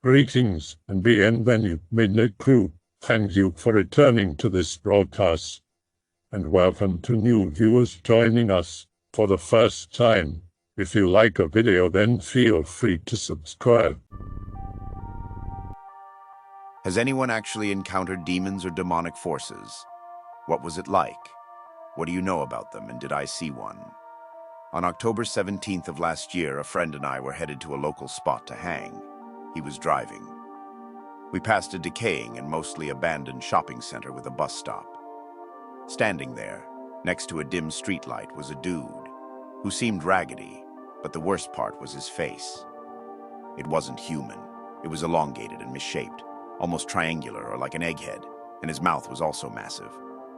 Greetings and bienvenue, Midnight Crew. Thank you for returning to this broadcast, and welcome to new viewers joining us for the first time. If you like a video, then feel free to subscribe. Has anyone actually encountered demons or demonic forces? What was it like? What do you know about them, and did I see one? On October 17th of last year, a friend and I were headed to a local spot to hang. He was driving. We passed a decaying and mostly abandoned shopping center with a bus stop. Standing there, next to a dim streetlight, was a dude who seemed raggedy, but the worst part was his face. It wasn't human. It was elongated and misshaped, almost triangular or like an egghead, and his mouth was also massive,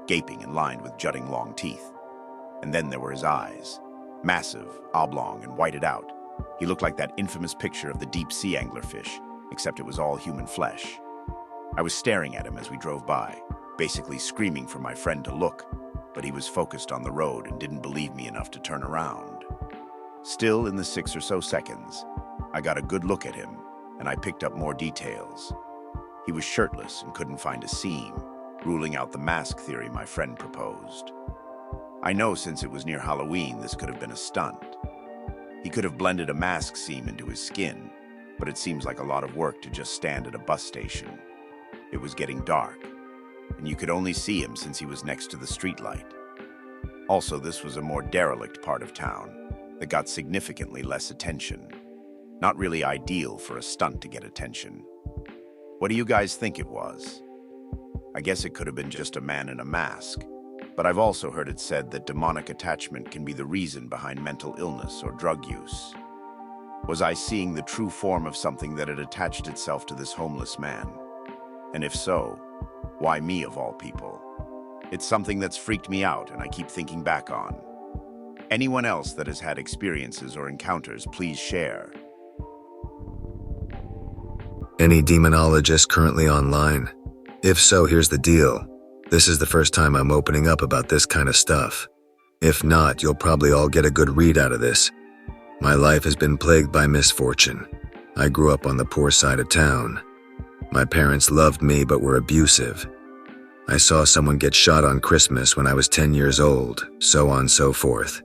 gaping and lined with jutting long teeth. And then there were his eyes, massive, oblong, and whited out. He looked like that infamous picture of the deep-sea anglerfish, except it was all human flesh. I was staring at him as we drove by, basically screaming for my friend to look, but he was focused on the road and didn't believe me enough to turn around. Still, in the 6 or so seconds, I got a good look at him, and I picked up more details. He was shirtless and couldn't find a seam, ruling out the mask theory my friend proposed. I know since it was near Halloween, this could have been a stunt. He could have blended a mask seam into his skin, but it seems like a lot of work to just stand at a bus station. It was getting dark, and you could only see him since he was next to the streetlight. Also, this was a more derelict part of town that got significantly less attention. Not really ideal for a stunt to get attention. What do you guys think it was? I guess it could have been just a man in a mask. But I've also heard it said that demonic attachment can be the reason behind mental illness or drug use. Was I seeing the true form of something that had attached itself to this homeless man? And if so, why me of all people? It's something that's freaked me out and I keep thinking back on. Anyone else that has had experiences or encounters, please share. Any demonologist currently online? If so, here's the deal. This is the first time I'm opening up about this kind of stuff. If not, you'll probably all get a good read out of this. My life has been plagued by misfortune. I grew up on the poor side of town. My parents loved me but were abusive. I saw someone get shot on Christmas when I was 10 years old, so on and so forth.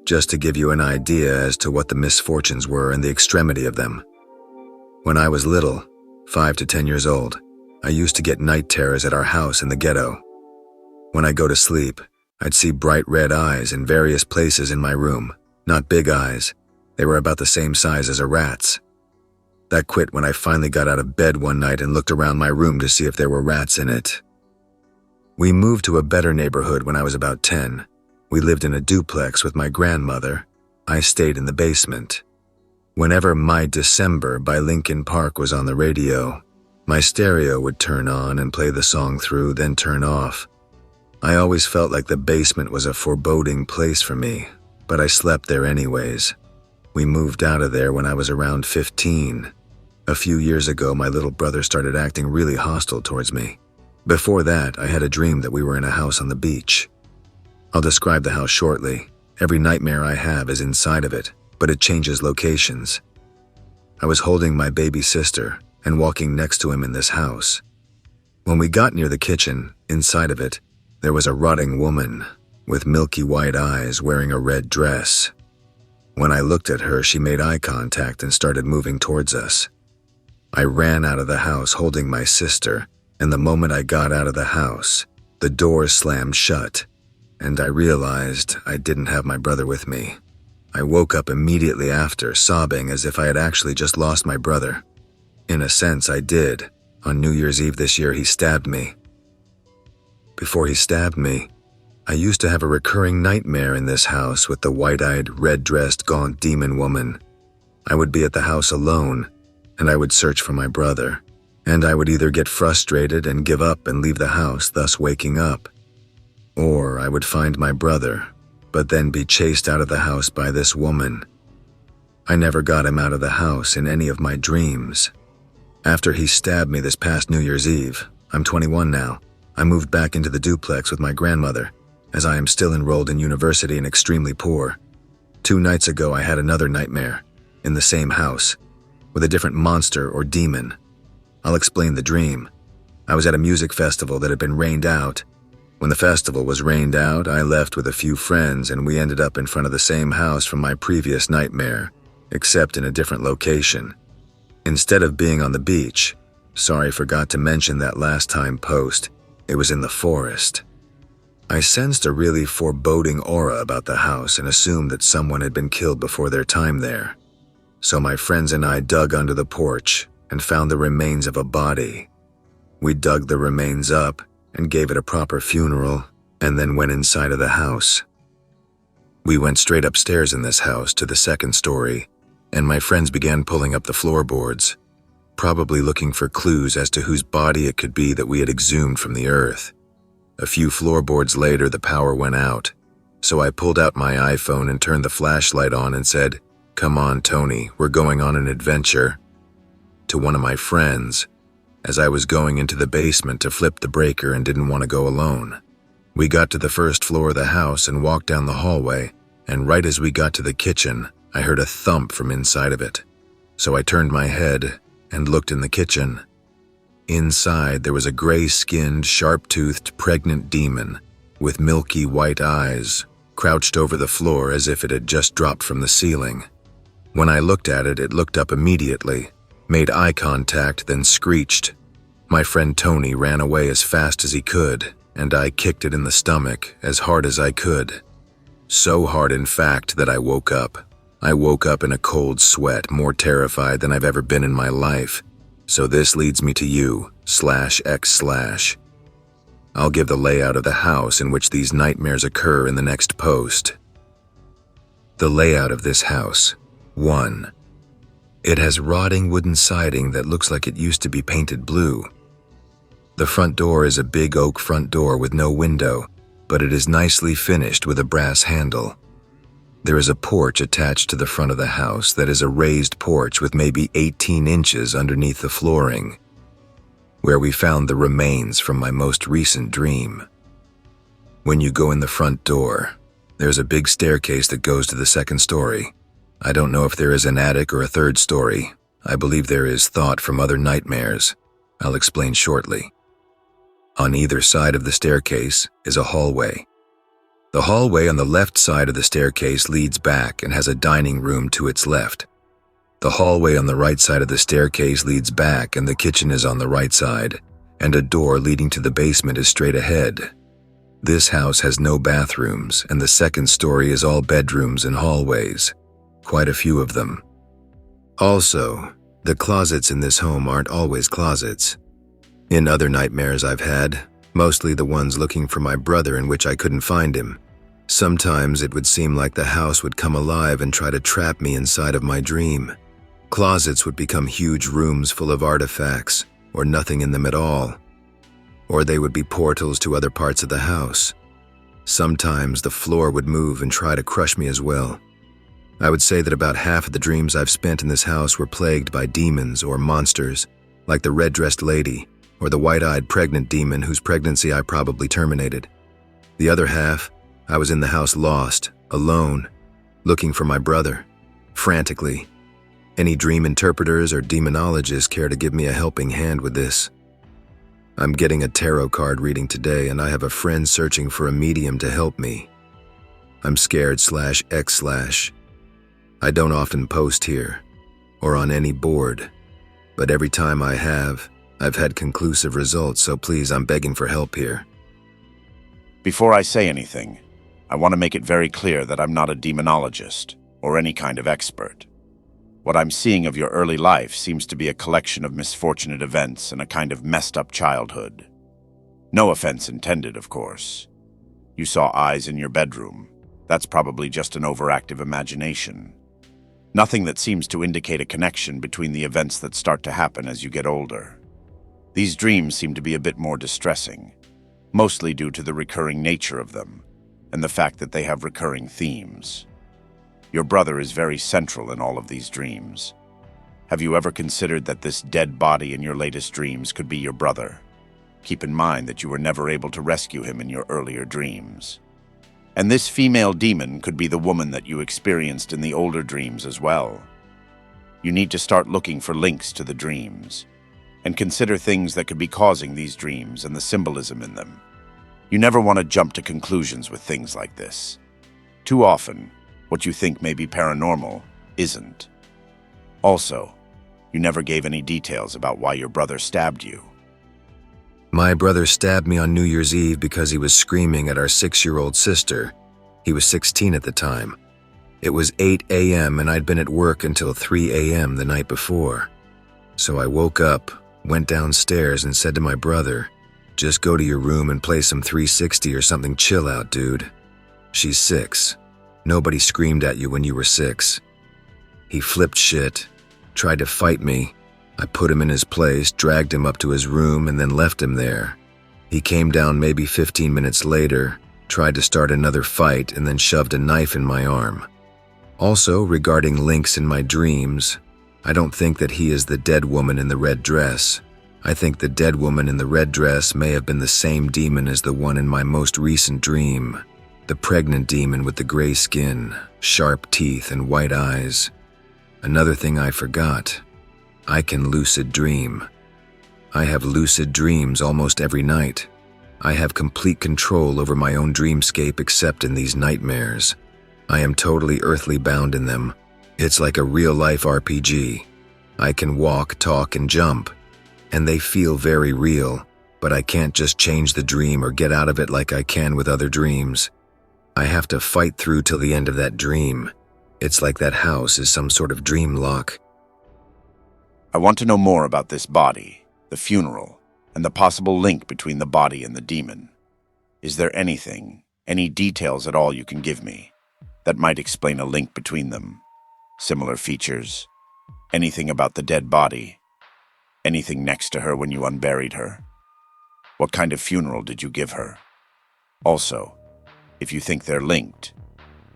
Just to give you an idea as to what the misfortunes were and the extremity of them. When I was little, 5 to 10 years old, I used to get night terrors at our house in the ghetto. When I go to sleep, I'd see bright red eyes in various places in my room. Not big eyes. They were about the same size as a rat's. That quit when I finally got out of bed one night and looked around my room to see if there were rats in it. We moved to a better neighborhood when I was about 10. We lived in a duplex with my grandmother. I stayed in the basement. Whenever My December by Linkin Park was on the radio, my stereo would turn on and play the song through, then turn off. I always felt like the basement was a foreboding place for me, but I slept there anyways. We moved out of there when I was around 15. A few years ago, my little brother started acting really hostile towards me. Before that, I had a dream that we were in a house on the beach. I'll describe the house shortly. Every nightmare I have is inside of it, but it changes locations. I was holding my baby sister and walking next to him in this house. When we got near the kitchen, inside of it, there was a rotting woman with milky white eyes wearing a red dress. When I looked at her, she made eye contact and started moving towards us. I ran out of the house holding my sister, and the moment I got out of the house, the door slammed shut, and I realized I didn't have my brother with me. I woke up immediately after, sobbing as if I had actually just lost my brother. In a sense, I did. On New Year's Eve this year, he stabbed me. Before he stabbed me, I used to have a recurring nightmare in this house with the white-eyed, red-dressed, gaunt demon woman. I would be at the house alone, and I would search for my brother, and I would either get frustrated and give up and leave the house, thus waking up, or I would find my brother, but then be chased out of the house by this woman. I never got him out of the house in any of my dreams. After he stabbed me this past New Year's Eve, I'm 21 now, I moved back into the duplex with my grandmother, as I am still enrolled in university and extremely poor. 2 nights ago I had another nightmare, in the same house, with a different monster or demon. I'll explain the dream. I was at a music festival that had been rained out. When the festival was rained out, I left with a few friends and we ended up in front of the same house from my previous nightmare, except in a different location. Instead of being on the beach, sorry, forgot to mention that last time post, it was in the forest. I sensed a really foreboding aura about the house and assumed that someone had been killed before their time there. So my friends and I dug under the porch and found the remains of a body. We dug the remains up and gave it a proper funeral and then went inside of the house. We went straight upstairs in this house to the second story, and my friends began pulling up the floorboards, probably looking for clues as to whose body it could be that we had exhumed from the earth. A few floorboards later, the power went out, so I pulled out my iPhone and turned the flashlight on and said, "Come on, Tony, we're going on an adventure," to one of my friends, as I was going into the basement to flip the breaker and didn't want to go alone. We got to the first floor of the house and walked down the hallway, and right as we got to the kitchen, I heard a thump from inside of it. So I turned my head and looked in the kitchen. Inside, there was a gray-skinned, sharp-toothed, pregnant demon with milky white eyes, crouched over the floor as if it had just dropped from the ceiling. When I looked at it, it looked up immediately, made eye contact, then screeched. My friend Tony ran away as fast as he could, and I kicked it in the stomach as hard as I could. So hard, in fact, that I woke up. I woke up in a cold sweat, more terrified than I've ever been in my life. So this leads me to you/X/. I'll give the layout of the house in which these nightmares occur in the next post. The layout of this house. 1. It has rotting wooden siding that looks like it used to be painted blue. The front door is a big oak front door with no window, but it is nicely finished with a brass handle. There is a porch attached to the front of the house that is a raised porch with maybe 18 inches underneath the flooring, where we found the remains from my most recent dream. When you go in the front door, there's a big staircase that goes to the second story. I don't know if there is an attic or a third story. I believe there is thought from other nightmares. I'll explain shortly. On either side of the staircase is a hallway. The hallway on the left side of the staircase leads back and has a dining room to its left. The hallway on the right side of the staircase leads back and the kitchen is on the right side, and a door leading to the basement is straight ahead. This house has no bathrooms, and the second story is all bedrooms and hallways. Quite a few of them. Also, the closets in this home aren't always closets. In other nightmares I've had, mostly the ones looking for my brother in which I couldn't find him, sometimes it would seem like the house would come alive and try to trap me inside of my dream. Closets would become huge rooms full of artifacts, or nothing in them at all. Or they would be portals to other parts of the house. Sometimes the floor would move and try to crush me as well. I would say that about half of the dreams I've spent in this house were plagued by demons or monsters, like the red-dressed lady, or the white-eyed pregnant demon whose pregnancy I probably terminated. The other half, I was in the house lost, alone, looking for my brother, frantically. Any dream interpreters or demonologists care to give me a helping hand with this? I'm getting a tarot card reading today, and I have a friend searching for a medium to help me. I'm scared/X/. I don't often post here, or on any board, but every time I have, I've had conclusive results, so please, I'm begging for help here. Before I say anything, I want to make it very clear that I'm not a demonologist or any kind of expert. What I'm seeing of your early life seems to be a collection of misfortunate events and a kind of messed-up childhood. No offense intended, of course. You saw eyes in your bedroom. That's probably just an overactive imagination. Nothing that seems to indicate a connection between the events that start to happen as you get older. These dreams seem to be a bit more distressing, mostly due to the recurring nature of them and the fact that they have recurring themes. Your brother is very central in all of these dreams. Have you ever considered that this dead body in your latest dreams could be your brother? Keep in mind that you were never able to rescue him in your earlier dreams. And this female demon could be the woman that you experienced in the older dreams as well. You need to start looking for links to the dreams, and consider things that could be causing these dreams and the symbolism in them. You never want to jump to conclusions with things like this. Too often, what you think may be paranormal isn't. Also, you never gave any details about why your brother stabbed you. My brother stabbed me on New Year's Eve because he was screaming at our 6-year-old sister. He was 16 at the time. It was 8 a.m. and I'd been at work until 3 a.m. the night before. So I woke up, went downstairs and said to my brother, "Just go to your room and play some 360 or something chill out, dude. She's 6. Nobody screamed at you when you were 6. He flipped shit, tried to fight me. I put him in his place, dragged him up to his room, and then left him there. He came down maybe 15 minutes later, tried to start another fight, and then shoved a knife in my arm. Also, regarding links in my dreams, I don't think that he is the dead woman in the red dress. I think the dead woman in the red dress may have been the same demon as the one in my most recent dream. The pregnant demon with the gray skin, sharp teeth, and white eyes. Another thing I forgot. I can lucid dream. I have lucid dreams almost every night. I have complete control over my own dreamscape except in these nightmares. I am totally earthly bound in them. It's like a real-life RPG. I can walk, talk, and jump. And they feel very real, but I can't just change the dream or get out of it like I can with other dreams. I have to fight through till the end of that dream. It's like that house is some sort of dream lock. I want to know more about this body, the funeral, and the possible link between the body and the demon. Is there anything, any details at all you can give me that might explain a link between them? Similar features? Anything about the dead body? Anything next to her when you unburied her? What kind of funeral did you give her? Also, if you think they're linked,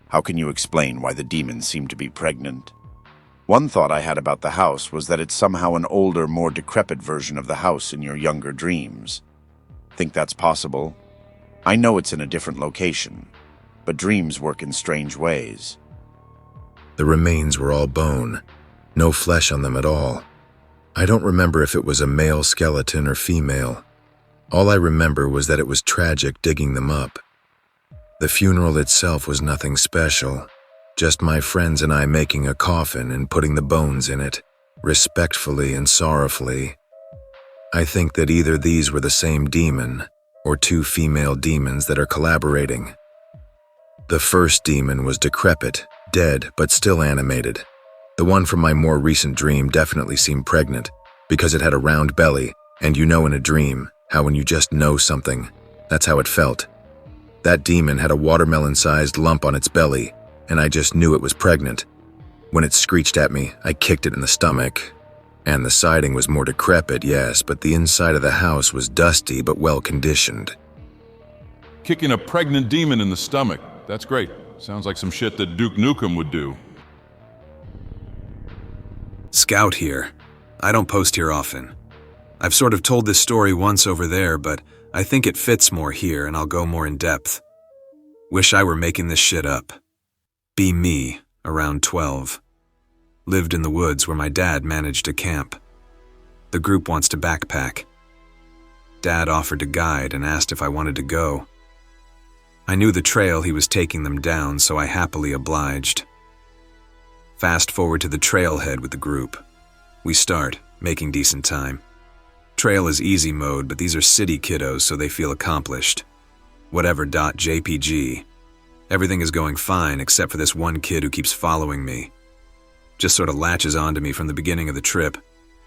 how can you explain why the demons seem to be pregnant? One thought I had about the house was that it's somehow an older, more decrepit version of the house in your younger dreams. Think that's possible? I know it's in a different location, but dreams work in strange ways. The remains were all bone, no flesh on them at all. I don't remember if it was a male skeleton or female. All I remember was that it was tragic digging them up. The funeral itself was nothing special, just my friends and I making a coffin and putting the bones in it, respectfully and sorrowfully. I think that either these were the same demon, or 2 female demons that are collaborating. The first demon was decrepit, dead, but still animated. The one from my more recent dream definitely seemed pregnant, because it had a round belly, and you know in a dream, how when you just know something, that's how it felt. That demon had a watermelon-sized lump on its belly, and I just knew it was pregnant. When it screeched at me, I kicked it in the stomach. And the siding was more decrepit, yes, but the inside of the house was dusty but well-conditioned. Kicking a pregnant demon in the stomach. That's great. Sounds like some shit that Duke Nukem would do. Scout here. I don't post here often. I've sort of told this story once over there, but I think it fits more here and I'll go more in depth. Wish I were making this shit up. Be me, around 12. Lived in the woods where my dad managed a camp. The group wants to backpack. Dad offered to guide and asked if I wanted to go. I knew the trail he was taking them down, so I happily obliged. Fast forward to the trailhead with the group. We start, making decent time. Trail is easy mode, but these are city kiddos, so they feel accomplished. Whatever .jpg. Everything is going fine except for this one kid who keeps following me. Just sort of latches onto me from the beginning of the trip,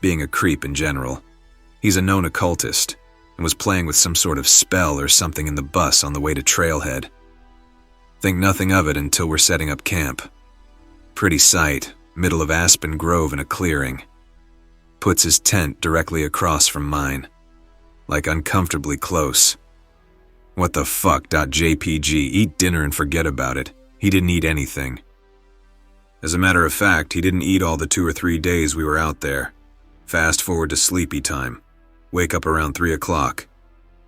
being a creep in general. He's a known occultist, and was playing with some sort of spell or something in the bus on the way to Trailhead. Think nothing of it until we're setting up camp. Pretty sight, middle of Aspen Grove in a clearing. Puts his tent directly across from mine, like uncomfortably close. What the fuck, .jpg, eat dinner and forget about it. He didn't eat anything. As a matter of fact, he didn't eat all the 2 or 3 days we were out there. Fast forward to sleepy time. Wake up around 3 o'clock.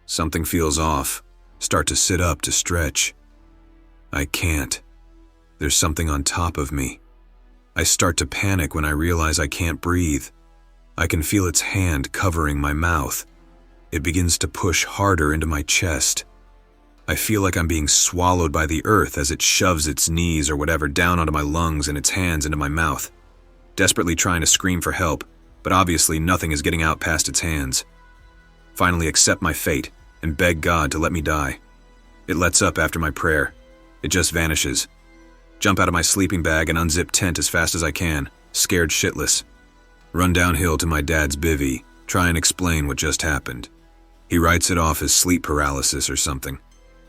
Something feels off. Start to sit up to stretch. I can't. There's something on top of me. I start to panic when I realize I can't breathe. I can feel its hand covering my mouth. It begins to push harder into my chest. I feel like I'm being swallowed by the earth as it shoves its knees or whatever down onto my lungs and its hands into my mouth. Desperately trying to scream for help, but obviously nothing is getting out past its hands. Finally accept my fate and beg God to let me die. It lets up after my prayer. It just vanishes. Jump out of my sleeping bag and unzip tent as fast as I can, scared shitless. Run downhill to my dad's bivvy, try and explain what just happened. He writes it off as sleep paralysis or something.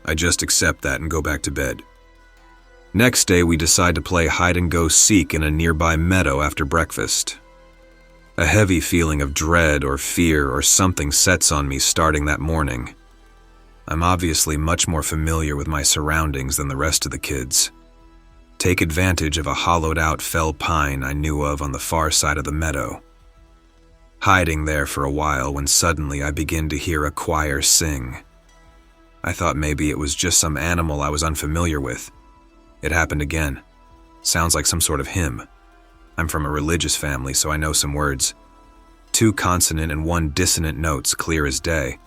I just accept that and go back to bed. Next day, we decide to play hide-and-go-seek in a nearby meadow after breakfast. A heavy feeling of dread or fear or something sets on me starting that morning. I'm obviously much more familiar with my surroundings than the rest of the kids. Take advantage of a hollowed-out fell pine I knew of on the far side of the meadow. Hiding there for a while when suddenly I begin to hear a choir sing. I thought maybe it was just some animal I was unfamiliar with. It happened again. Sounds like some sort of hymn. I'm from a religious family, so I know some words. 2 consonant and 1 dissonant notes, clear as day.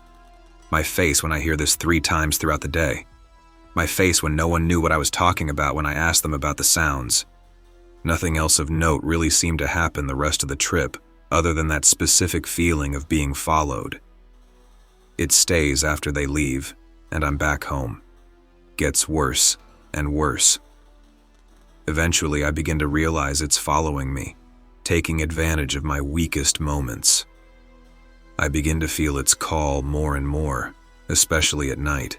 My face when I hear this 3 times throughout the day. My face when no one knew what I was talking about when I asked them about the sounds. Nothing else of note really seemed to happen the rest of the trip, other than that specific feeling of being followed. It stays after they leave, and I'm back home. Gets worse and worse. Eventually, I begin to realize it's following me, taking advantage of my weakest moments. I begin to feel its call more and more, especially at night.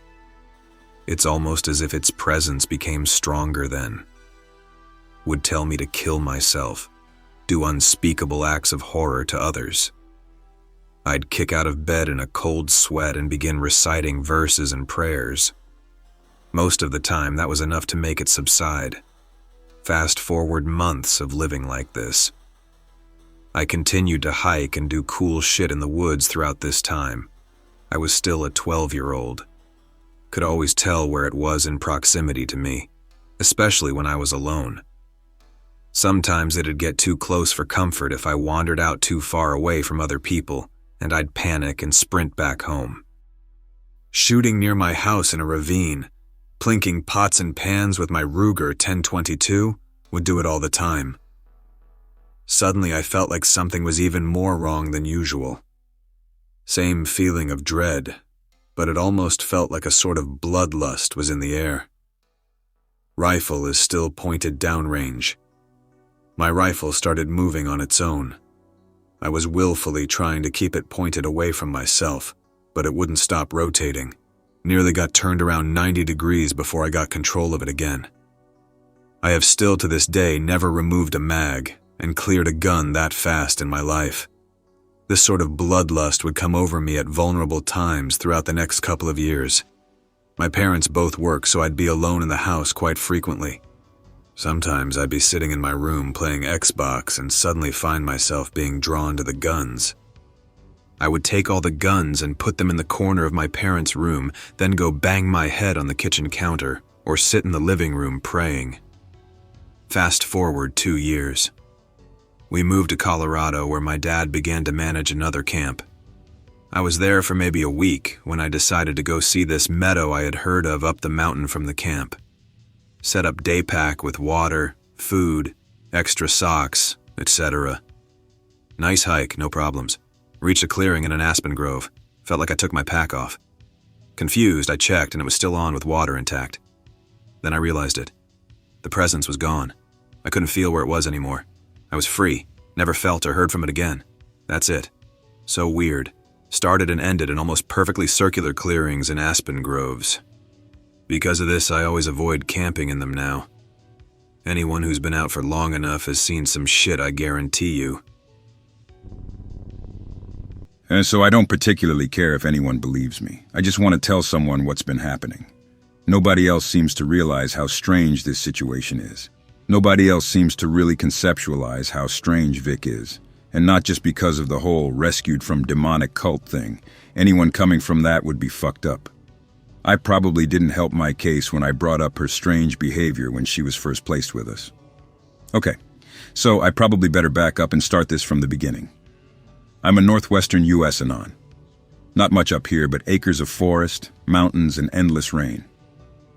It's almost as if its presence became stronger then. Would tell me to kill myself, do unspeakable acts of horror to others. I'd kick out of bed in a cold sweat and begin reciting verses and prayers. Most of the time, that was enough to make it subside. Fast forward months of living like this. I continued to hike and do cool shit in the woods throughout this time. I was still a 12-year-old. Could always tell where it was in proximity to me, especially when I was alone. Sometimes it'd get too close for comfort if I wandered out too far away from other people, and I'd panic and sprint back home. Shooting near my house in a ravine, plinking pots and pans with my Ruger 1022 would do it all the time. Suddenly I felt like something was even more wrong than usual. Same feeling of dread, but it almost felt like a sort of bloodlust was in the air. Rifle is still pointed downrange. My rifle started moving on its own. I was willfully trying to keep it pointed away from myself, but it wouldn't stop rotating. Nearly got turned around 90 degrees before I got control of it again. I have still to this day never removed a mag and cleared a gun that fast in my life. This sort of bloodlust would come over me at vulnerable times throughout the next couple of years. My parents both work, so I'd be alone in the house quite frequently. Sometimes I'd be sitting in my room playing Xbox and suddenly find myself being drawn to the guns. I would take all the guns and put them in the corner of my parents' room, then go bang my head on the kitchen counter or sit in the living room praying. Fast forward 2 years. We moved to Colorado where my dad began to manage another camp. I was there for maybe a week when I decided to go see this meadow I had heard of up the mountain from the camp. Set up day pack with water, food, extra socks, etc. Nice hike, no problems. Reached a clearing in an aspen grove. Felt like I took my pack off. Confused, I checked and it was still on with water intact. Then I realized it. The presence was gone. I couldn't feel where it was anymore. I was free, never felt or heard from it again. That's it. So weird. Started and ended in almost perfectly circular clearings and aspen groves. Because of this, I always avoid camping in them now. Anyone who's been out for long enough has seen some shit, I guarantee you. So I don't particularly care if anyone believes me. I just want to tell someone what's been happening. Nobody else seems to realize how strange this situation is. Nobody else seems to really conceptualize how strange Vic is. And not just because of the whole rescued from demonic cult thing. Anyone coming from that would be fucked up. I probably didn't help my case when I brought up her strange behavior when she was first placed with us. Okay, So I probably better back up and start this from the beginning. I'm a northwestern U.S. anon. Not much up here, but acres of forest, mountains, and endless rain.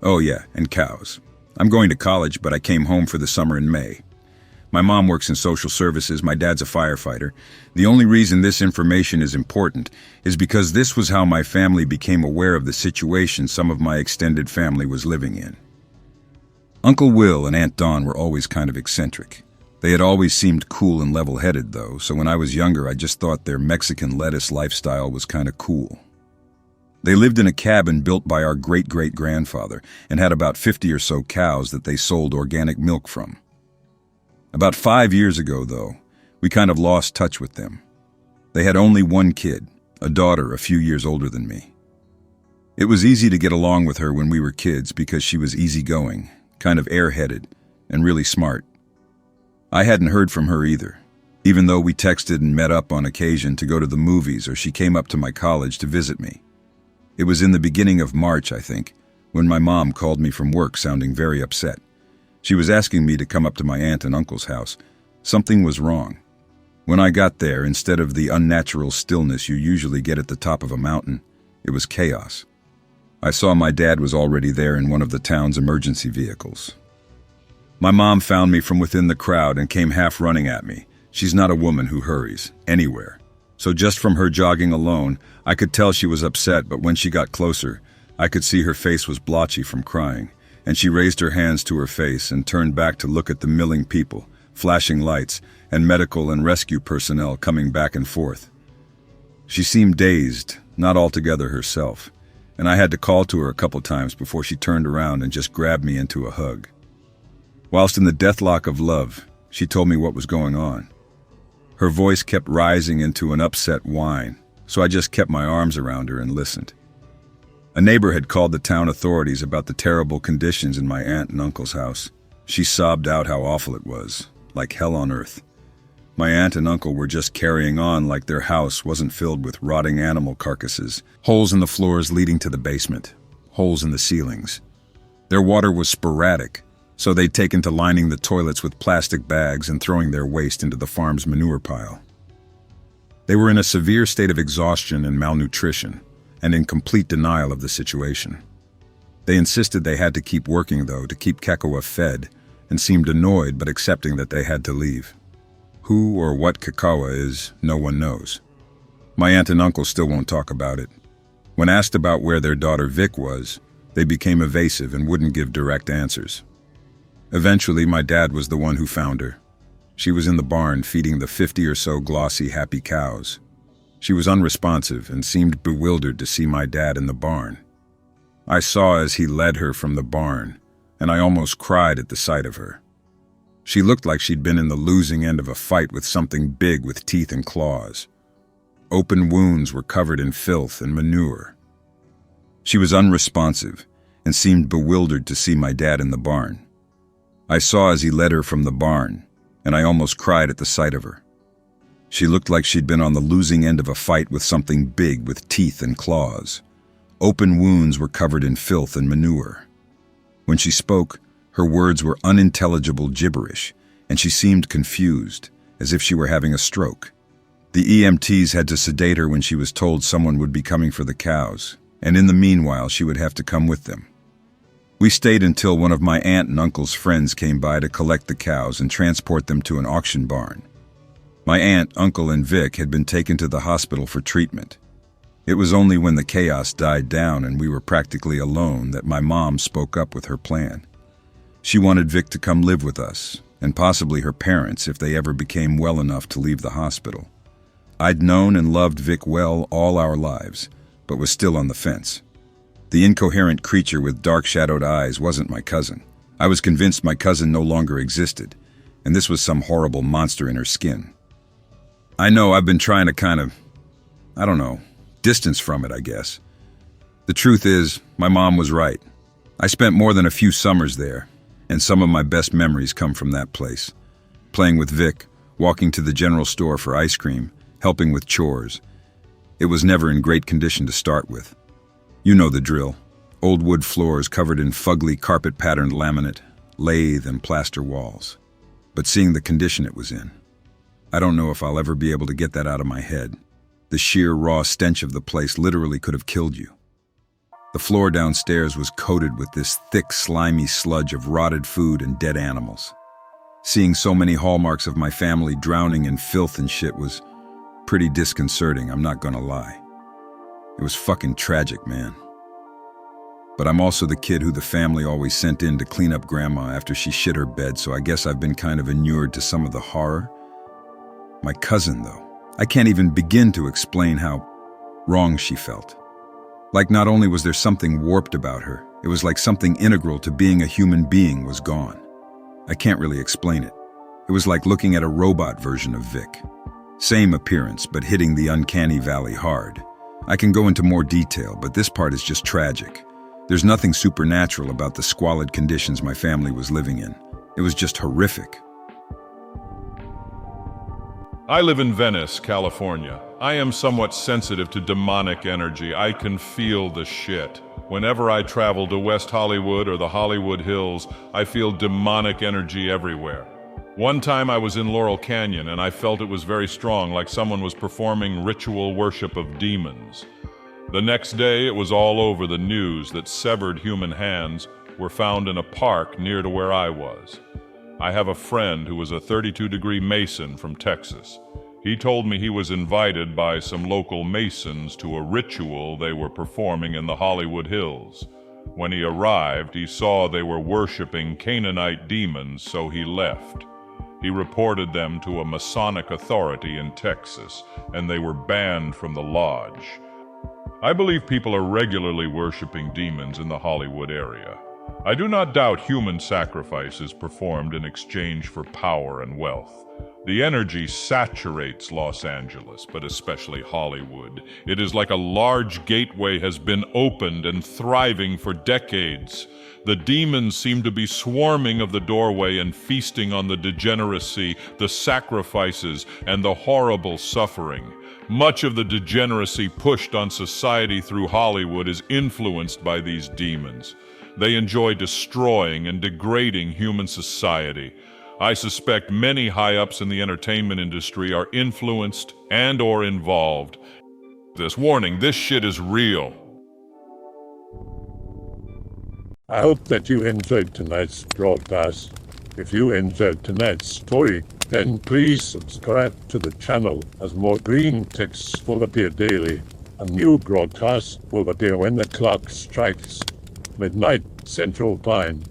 Oh yeah, and cows. I'm going to college, but I came home for the summer in May. My mom works in social services, my dad's a firefighter. The only reason this information is important is because this was how my family became aware of the situation some of my extended family was living in. Uncle Will and Aunt Dawn were always kind of eccentric. They had always seemed cool and level-headed though, so when I was younger I just thought their Mexican lettuce lifestyle was kind of cool. They lived in a cabin built by our great-great-grandfather and had about 50 or so cows that they sold organic milk from. About 5 years ago, though, we kind of lost touch with them. They had only one kid, a daughter a few years older than me. It was easy to get along with her when we were kids because she was easygoing, kind of airheaded, and really smart. I hadn't heard from her either, even though we texted and met up on occasion to go to the movies or she came up to my college to visit me. It was in the beginning of March, I think, when my mom called me from work sounding very upset. She was asking me to come up to my aunt and uncle's house. Something was wrong. When I got there, instead of the unnatural stillness you usually get at the top of a mountain, it was chaos. I saw my dad was already there in one of the town's emergency vehicles. My mom found me from within the crowd and came half running at me. She's not a woman who hurries, anywhere. So just from her jogging alone, I could tell she was upset, but when she got closer, I could see her face was blotchy from crying. And she raised her hands to her face and turned back to look at the milling people, flashing lights, and medical and rescue personnel coming back and forth. She seemed dazed, not altogether herself, and I had to call to her a couple times before she turned around and just grabbed me into a hug. Whilst in the deathlock of love, she told me what was going on. Her voice kept rising into an upset whine, so I just kept my arms around her and listened. A neighbor had called the town authorities about the terrible conditions in my aunt and uncle's house. She sobbed out how awful it was, like hell on earth. My aunt and uncle were just carrying on like their house wasn't filled with rotting animal carcasses, holes in the floors leading to the basement, holes in the ceilings. Their water was sporadic, so they'd taken to lining the toilets with plastic bags and throwing their waste into the farm's manure pile. They were in a severe state of exhaustion and malnutrition, and in complete denial of the situation. They insisted they had to keep working, though, to keep Kekawa fed, and seemed annoyed but accepting that they had to leave. Who or what Kekawa is, no one knows. My aunt and uncle still won't talk about it. When asked about where their daughter Vic was, they became evasive and wouldn't give direct answers. Eventually, my dad was the one who found her. She was in the barn feeding the 50 or so glossy, happy cows. She was unresponsive and seemed bewildered to see my dad in the barn. I saw as he led her from the barn, and I almost cried at the sight of her. She looked like she'd been in the losing end of a fight with something big with teeth and claws. Open wounds were covered in filth and manure. She was unresponsive and seemed bewildered to see my dad in the barn. I saw as he led her from the barn, and I almost cried at the sight of her. She looked like she'd been on the losing end of a fight with something big with teeth and claws. Open wounds were covered in filth and manure. When she spoke, her words were unintelligible gibberish, and she seemed confused, as if she were having a stroke. The EMTs had to sedate her when she was told someone would be coming for the cows, and in the meanwhile she would have to come with them. We stayed until one of my aunt and uncle's friends came by to collect the cows and transport them to an auction barn. My aunt, uncle, and Vic had been taken to the hospital for treatment. It was only when the chaos died down and we were practically alone that my mom spoke up with her plan. She wanted Vic to come live with us, and possibly her parents if they ever became well enough to leave the hospital. I'd known and loved Vic well all our lives, but was still on the fence. The incoherent creature with dark-shadowed eyes wasn't my cousin. I was convinced my cousin no longer existed, and this was some horrible monster in her skin. I know I've been trying to distance from it, I guess. The truth is, my mom was right. I spent more than a few summers there, and some of my best memories come from that place. Playing with Vic, walking to the general store for ice cream, helping with chores. It was never in great condition to start with. You know the drill. Old wood floors covered in fugly carpet-patterned laminate, lathe and plaster walls. but seeing the condition it was in. I don't know if I'll ever be able to get that out of my head. The sheer raw stench of the place literally could have killed you. The floor downstairs was coated with this thick, slimy sludge of rotted food and dead animals. Seeing so many hallmarks of my family drowning in filth and shit was pretty disconcerting, I'm not gonna lie. It was fucking tragic, man. But I'm also the kid who the family always sent in to clean up grandma after she shit her bed, so I guess I've been kind of inured to some of the horror. My cousin, though, I can't even begin to explain how wrong she felt. Like not only was there something warped about her, it was like something integral to being a human being was gone. I can't really explain it. It was like looking at a robot version of Vic. Same appearance, but hitting the uncanny valley hard. I can go into more detail, but this part is just tragic. There's nothing supernatural about the squalid conditions my family was living in. It was just horrific. I live in Venice, California. I am somewhat sensitive to demonic energy. I can feel the shit. Whenever I travel to West Hollywood or the Hollywood Hills, I feel demonic energy everywhere. One time I was in Laurel Canyon and I felt it was very strong, like someone was performing ritual worship of demons. The next day it was all over the news that severed human hands were found in a park near to where I was. I have a friend who was a 32-degree Mason from Texas. He told me he was invited by some local Masons to a ritual they were performing in the Hollywood Hills. When he arrived, he saw they were worshiping Canaanite demons, so he left. He reported them to a Masonic authority in Texas, and they were banned from the lodge. I believe people are regularly worshiping demons in the Hollywood area. I do not doubt human sacrifice is performed in exchange for power and wealth. The energy saturates Los Angeles, but especially Hollywood. It is like a large gateway has been opened and thriving for decades. The demons seem to be swarming of the doorway and feasting on the degeneracy, the sacrifices, and the horrible suffering. Much of the degeneracy pushed on society through Hollywood is influenced by these demons. They enjoy destroying and degrading human society. I suspect many high-ups in the entertainment industry are influenced and or involved. This warning, this shit is real. I hope that you enjoyed tonight's broadcast. If you enjoyed tonight's story, then please subscribe to the channel as more Greentext will appear daily. A new broadcast will appear when the clock strikes midnight Central Time.